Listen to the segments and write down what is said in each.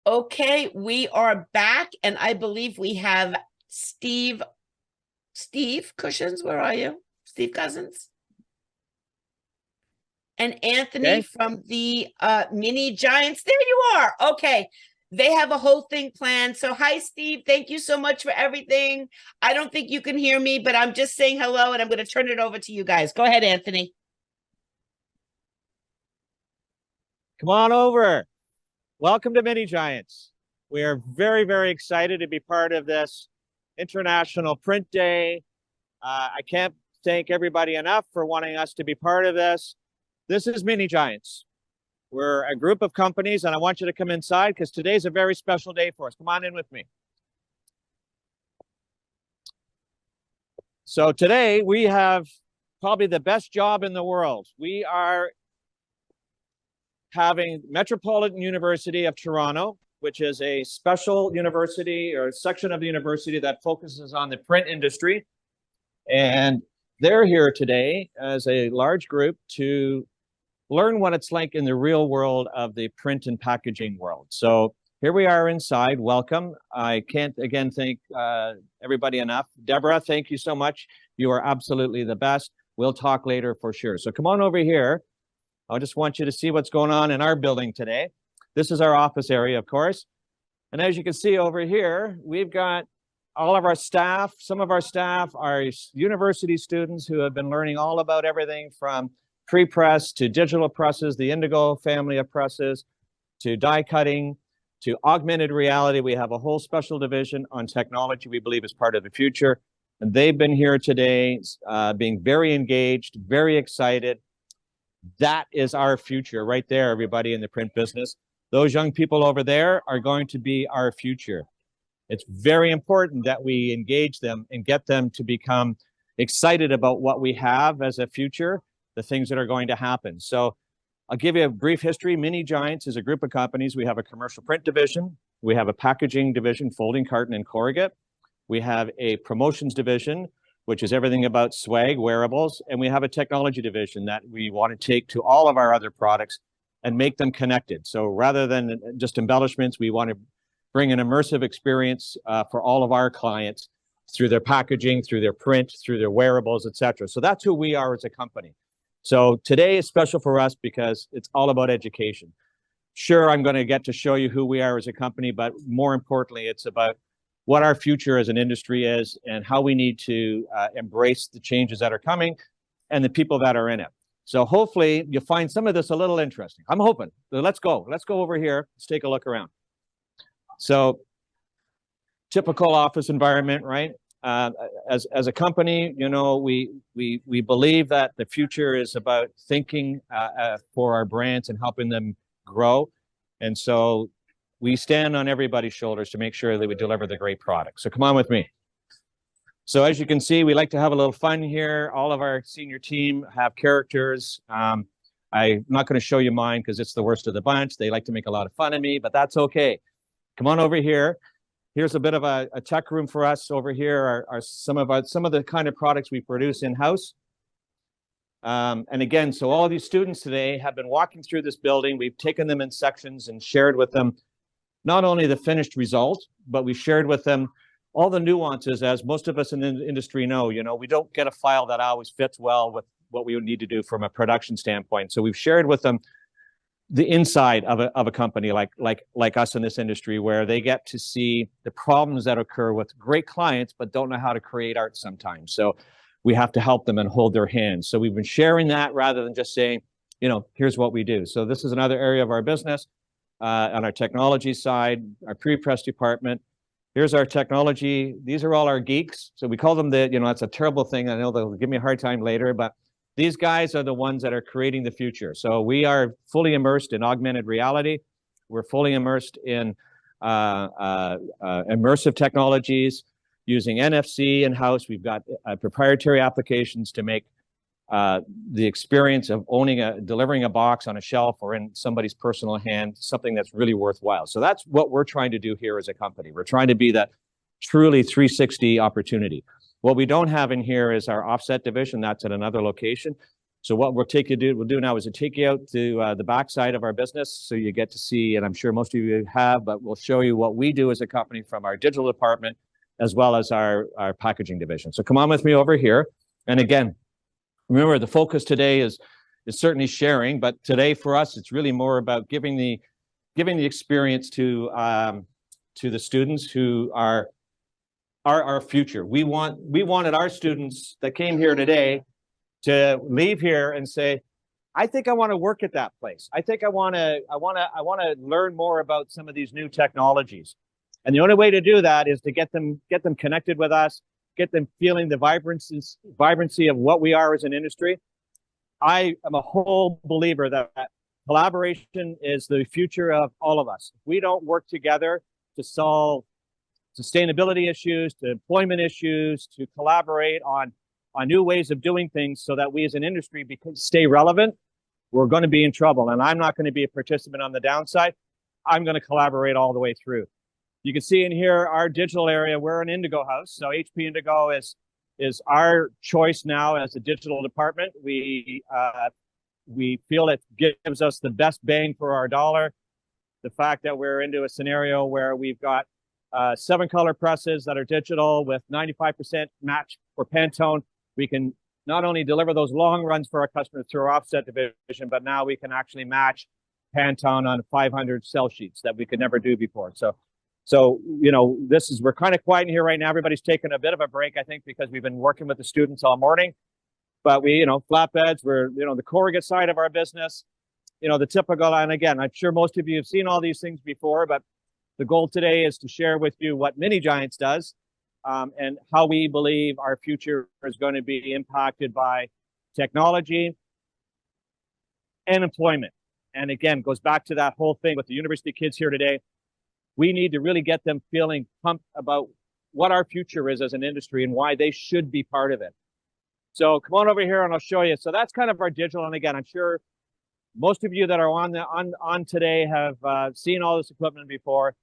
Okay, we are back, and I believe we have Steve Cushons. Where are you? Steve Cussons. And Anthony Okay. from the Mini Giants. There you are. Okay. They have a whole thing planned. So, hi, Steve. Thank you so much for everything. I don't think you can hear me, but I'm just saying hello, and I'm going to turn it over to you guys. Go ahead, Anthony. Come on over. Welcome to Mini Giants. We are very, very excited to be part of this International Print Day. I can't thank everybody enough for wanting us to be part of this. This is Mini Giants. We're a group of companies, and I want you to come inside because today's a very special day for us. Come on in with me. So today we have probably the best job in the world. We are having Metropolitan University of Toronto, which is a special university or section of the university that focuses on the print industry. And they're here today as a large group to learn what it's like in the real world of the print and packaging world. So here we are inside. Welcome. I can't again thank everybody enough. Deborah, thank you so much. You are absolutely the best. We'll talk later for sure. So come on over here. I just want you to see what's going on in our building today. This is our office area, of course. And as you can see over here, we've got all of our staff. Some of our staff are university students who have been learning all about everything from pre-press to digital presses, the Indigo family of presses, to die cutting, to augmented reality. We have a whole special division on technology we believe is part of the future. And they've been here today being very engaged, very excited. That is our future right there, everybody in the print business. Those young people over there are going to be our future. It's very important that we engage them and get them to become excited about what we have as a future, the things that are going to happen. So I'll give you a brief history. Mini Giants is a group of companies. We have a commercial print division. We have a packaging division, folding carton and corrugate. We have a promotions division, which is everything about swag, wearables. And we have a technology division that we want to take to all of our other products and make them connected. So rather than just embellishments, we want to bring an immersive experience for all of our clients through their packaging, through their print, through their wearables, etc. So that's who we are as a company. So today is special for us because it's all about education. Sure, I'm going to get to show you who we are as a company, but more importantly, it's about what our future as an industry is and how we need to embrace the changes that are coming and the people that are in it. So hopefully you'll find some of this a little interesting. I'm hoping. So let's go over here. Let's take a look around. So typical office environment, right? As a company, you know, we believe that the future is about thinking for our brands and helping them grow. And so we stand on everybody's shoulders to make sure that we deliver the great product. So come on with me. So as you can see, we like to have a little fun here. All of our senior team have characters. I'm not going to show you mine because it's the worst of the bunch. They like to make a lot of fun of me, but that's okay. Come on over here. Here's a bit of a tech room for us. Over here are some of the kind of products we produce in-house. And again, so all of these students today have been walking through this building. We've taken them in sections and shared with them not only the finished result, but we shared with them all the nuances, as most of us in the industry know. You know, we don't get a file that always fits well with what we would need to do from a production standpoint. So we've shared with them the inside of a company like us in this industry, where they get to see the problems that occur with great clients, but don't know how to create art sometimes. So we have to help them and hold their hands. So we've been sharing that rather than just saying, you know, here's what we do. So this is another area of our business on our technology side, our pre-press department. Here's our technology. These are all our geeks. So we call them that's a terrible thing. I know they'll give me a hard time later, but these guys are the ones that are creating the future. So we are fully immersed in augmented reality. We're fully immersed in immersive technologies using NFC in-house. We've got proprietary applications to make the experience of delivering a box on a shelf or in somebody's personal hand, something that's really worthwhile. So that's what we're trying to do here as a company. We're trying to be that truly 360 opportunity. What we don't have in here is our offset division. That's at another location. So what we'll do now is take you out to the backside of our business, so you get to see, and I'm sure most of you have, but we'll show you what we do as a company from our digital department, as well as our packaging division. So come on with me over here. And again, remember, the focus today is certainly sharing, but today for us, it's really more about giving the experience to the students who are our future. We wanted our students that came here today to leave here and say, I think I want to work at that place. I think I want to learn more about some of these new technologies. And the only way to do that is to get them connected with us, get them feeling the vibrancy of what we are as an industry. I am a whole believer that collaboration is the future of all of us. If we don't work together to solve sustainability issues, to employment issues, to collaborate on new ways of doing things so that we as an industry stay relevant, we're going to be in trouble. And I'm not going to be a participant on the downside. I'm going to collaborate all the way through. You can see in here our digital area. We're an Indigo house. So HP Indigo is our choice now as a digital department. We feel it gives us the best bang for our dollar. The fact that we're into a scenario where we've got 7 color presses that are digital with 95% match for Pantone. We can not only deliver those long runs for our customers through our offset division, but now we can actually match Pantone on 500 cell sheets that we could never do before. So you know, we're kind of quiet in here right now. Everybody's taking a bit of a break, I think, because we've been working with the students all morning. But flatbeds, we're, the corrugate side of our business, the typical, and again, I'm sure most of you have seen all these things before, but the goal today is to share with you what Mini Giants does, and how we believe our future is going to be impacted by technology and employment. And again, goes back to that whole thing with the university kids here today. We need to really get them feeling pumped about what our future is as an industry and why they should be part of it. So come on over here and I'll show you. So that's kind of our digital. And again, I'm sure most of you that are on today have seen all this equipment before.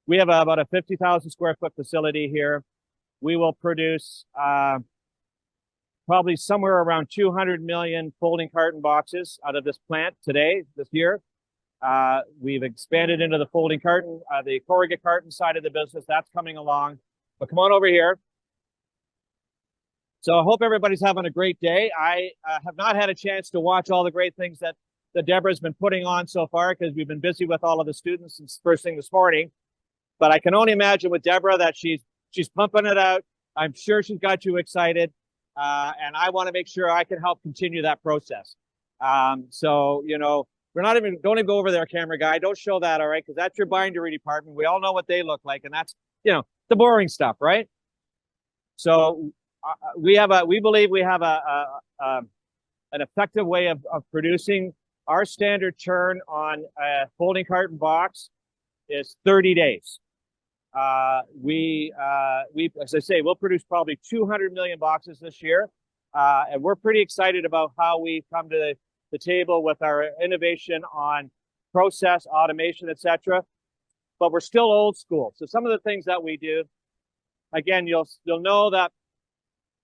We have about a 50,000 square foot facility here. We will produce probably somewhere around 200 million folding carton boxes out of this plant this year. We've expanded into the folding carton, the corrugate carton side of the business. That's coming along. But come on over here. So I hope everybody's having a great day. I have not had a chance to watch all the great things that Deborah's been putting on so far, because we've been busy with all of the students since first thing this morning. But I can only imagine with Deborah that she's pumping it out. I'm sure she's got you excited. And I want to make sure I can help continue that process. So, we're not even going to go over there, camera guy. Don't show that, all right? Because that's your bindery department. We all know what they look like. And that's, the boring stuff, right? So we believe we have an effective way of producing. Our standard turn on a folding carton box is 30 days. As I say, we'll produce probably 200 million boxes this year. And we're pretty excited about how we come to the table with our innovation on process, automation, etc. But we're still old school. So some of the things that we do, again, you'll know that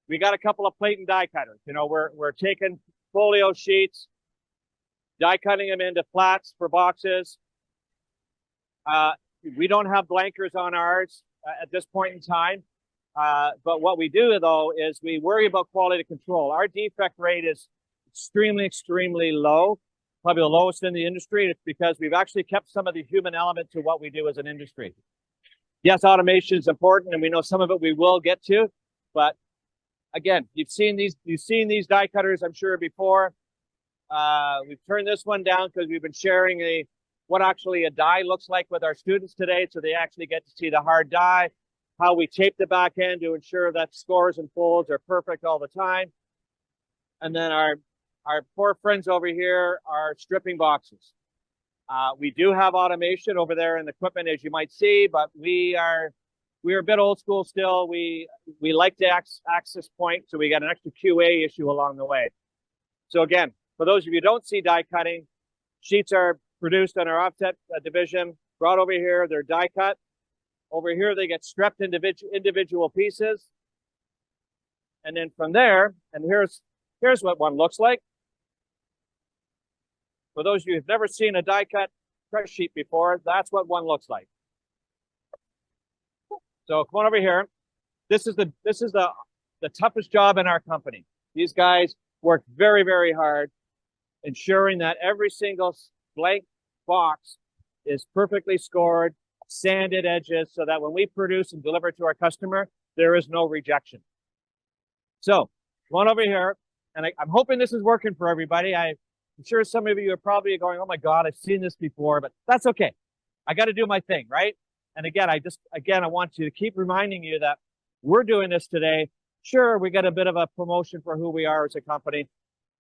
we got a couple of plate and die cutters. We're taking folio sheets, die cutting them into flats for boxes. We don't have blankers on ours at this point in time. But what we do, though, is we worry about quality control. Our defect rate is extremely, extremely low, probably the lowest in the industry. It's because we've actually kept some of the human element to what we do as an industry. Yes, automation is important, and we know some of it we will get to. But again, you've seen these die cutters, I'm sure, before. We've turned this one down because we've been sharing what actually a die looks like with our students today, so they actually get to see the hard die, how we tape the back end to ensure that scores and folds are perfect all the time. And then our poor friends over here are stripping boxes. We do have automation over there in the equipment, as you might see, but we are a bit old school still. We like the access point, so we got an extra QA issue along the way. So again, for those of you who don't see die cutting, sheets are produced on our offset division, brought over here, they're die cut. Over here, they get stripped into individual pieces. And then from there, and here's what one looks like. For those of you who've never seen a die cut press sheet before, that's what one looks like. So come on over here. This is the toughest job in our company. These guys work very, very hard, ensuring that every single blank box is perfectly scored, sanded edges, so that when we produce and deliver to our customer, there is no rejection. So come on over here, and I'm hoping this is working for everybody. I'm sure some of you are probably going, oh my God, I've seen this before, but that's okay. I got to do my thing, right? And again, I want to keep reminding you that we're doing this today. Sure, we got a bit of a promotion for who we are as a company,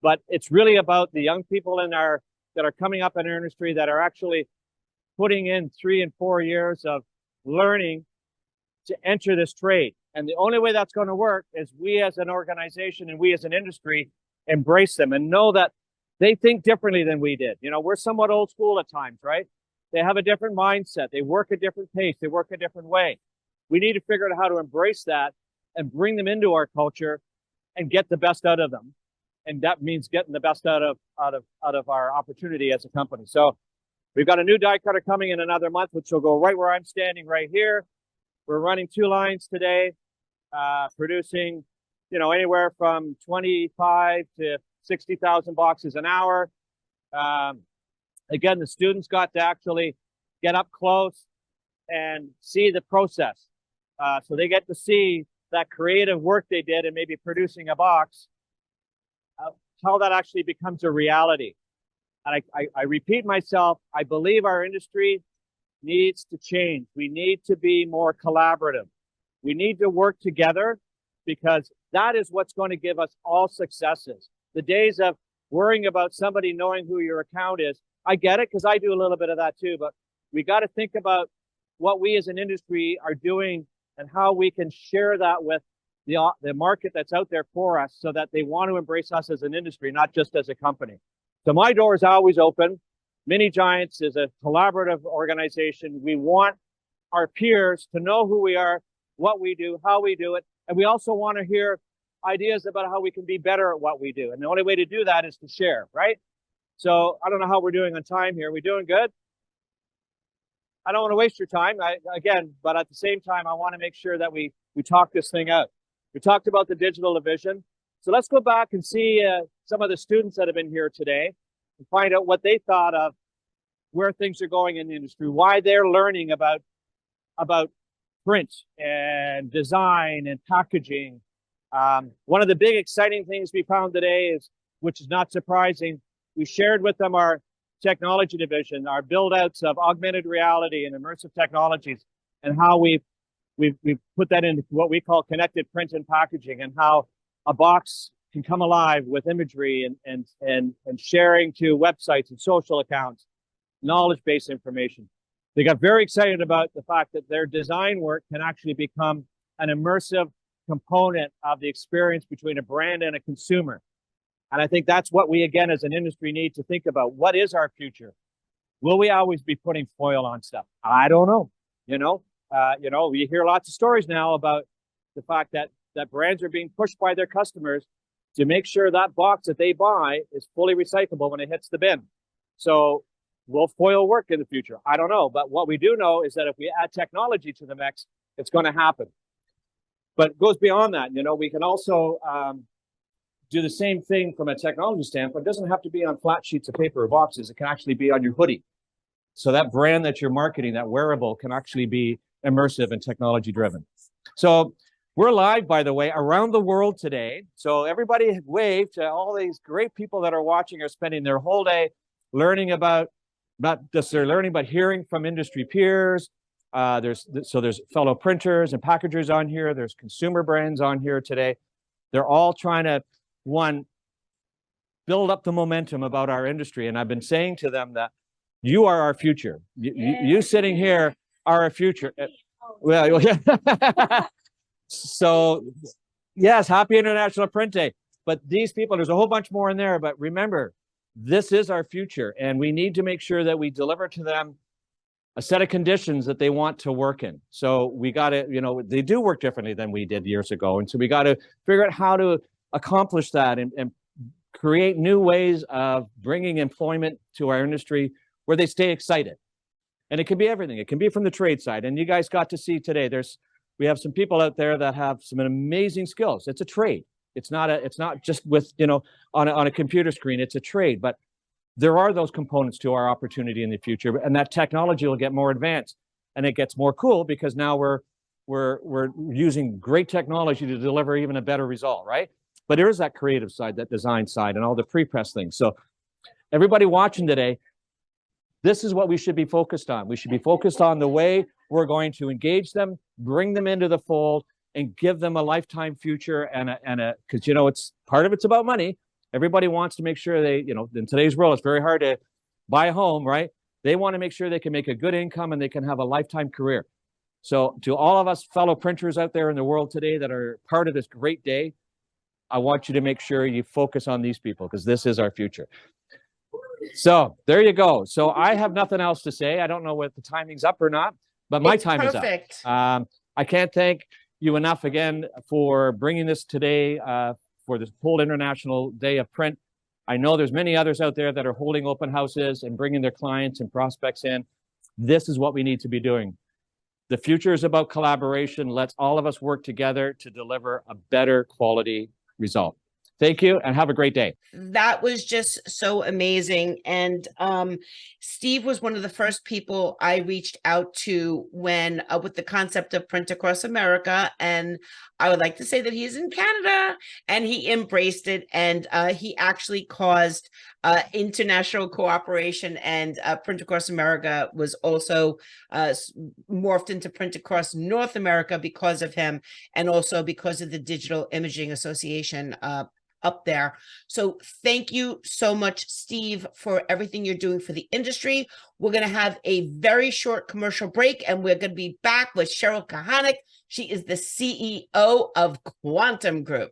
but it's really about the young people that are coming up in our industry that are actually putting in 3 and 4 years of learning to enter this trade. And the only way that's going to work is we as an organization and we as an industry embrace them and know that they think differently than we did. You know, we're somewhat old school at times, right? They have a different mindset. They work a different pace. They work a different way. We need to figure out how to embrace that and bring them into our culture and get the best out of them. And that means getting the best out of our opportunity as a company. So we've got a new die cutter coming in another month, which will go right where I'm standing right here. We're running 2 lines today, producing, you know, anywhere from 25 to 60,000 boxes an hour. Again, the students got to actually get up close and see the process. So they get to see that creative work they did in maybe producing a box, how that actually becomes a reality. And I repeat myself, I believe our industry needs to change. We need to be more collaborative. We need to work together because that is what's going to give us all successes. The days of worrying about somebody knowing who your account is, I get it because I do a little bit of that too, but we got to think about what we as an industry are doing and how we can share that with the market that's out there for us so that they want to embrace us as an industry, not just as a company. So my door is always open. Mini Giants is a collaborative organization. We want our peers to know who we are, what we do, how we do it. And we also want to hear ideas about how we can be better at what we do. And the only way to do that is to share, right? So I don't know how we're doing on time here. We doing good? I don't want to waste your time, but at the same time, I want to make sure that we talk this thing out. We talked about the digital division. So let's go back and see some of the students that have been here today and find out what they thought of where things are going in the industry, why they're learning about print and design and packaging. One of the big exciting things we found today is, which is not surprising, we shared with them our technology division, our build outs of augmented reality and immersive technologies, and how we've put that into what we call connected print and packaging, and how a box can come alive with imagery and sharing to websites and social accounts, knowledge-based information. They got very excited about the fact that their design work can actually become an immersive component of the experience between a brand and a consumer. And I think that's what we, again, as an industry need to think about. What is our future? Will we always be putting foil on stuff? I don't know. We hear lots of stories now about the fact that brands are being pushed by their customers to make sure that box that they buy is fully recyclable when it hits the bin. So will foil work in the future? I don't know. But what we do know is that if we add technology to the mix, it's going to happen. But it goes beyond that. We can also do the same thing from a technology standpoint. It doesn't have to be on flat sheets of paper or boxes. It can actually be on your hoodie. So that brand that you're marketing, that wearable, can actually be immersive and technology driven. So we're live, by the way, around the world today. So everybody wave to all these great people that are watching, are spending their whole day learning about, not just they're learning, but hearing from industry peers. There's fellow printers and packagers on here. There's consumer brands on here today. They're all trying to, one, build up the momentum about our industry. And I've been saying to them that you are our future. You sitting here are our future. Well, yeah. So, yes, happy International Print Day. But these people, there's a whole bunch more in there. But remember, this is our future. And we need to make sure that we deliver to them a set of conditions that they want to work in. So we got to, they do work differently than we did years ago. And so we got to figure out how to accomplish that and create new ways of bringing employment to our industry where they stay excited. And it can be everything. It can be from the trade side. And you guys got to see today, we have some people out there that have some amazing skills. It's a trade. It's not just with, on a computer screen, it's a trade, but there are those components to our opportunity in the future, and that technology will get more advanced, and it gets more cool because now we're using great technology to deliver even a better result, right? But there is that creative side, that design side, and all the pre-press things. So everybody watching today, this is what we should be focused on. We should be focused on the way we're going to engage them, bring them into the fold, and give them a lifetime future because it's part of it's about money. Everybody wants to make sure they, in today's world, it's very hard to buy a home, right? They want to make sure they can make a good income and they can have a lifetime career. So to all of us fellow printers out there in the world today that are part of this great day, I want you to make sure you focus on these people because this is our future. So there you go. So I have nothing else to say. I don't know what the timing's up or not, but my time is up. I can't thank you enough again for bringing this today for this whole International Day of Print. I know there's many others out there that are holding open houses and bringing their clients and prospects in. This is what we need to be doing. The future is about collaboration. Let's all of us work together to deliver a better quality result. Thank you and have a great day. That was just so amazing. And Steve was one of the first people I reached out to when with the concept of Print Across America. And I would like to say that he's in Canada and he embraced it. And he actually caused international cooperation, and Print Across America was also morphed into Print Across North America because of him, and also because of the Digital Imaging Association up there. So thank you so much, Steve, for everything you're doing for the industry. We're going to have a very short commercial break, and we're going to be back with Cheryl Kahanik. She is the CEO of Quantum Group.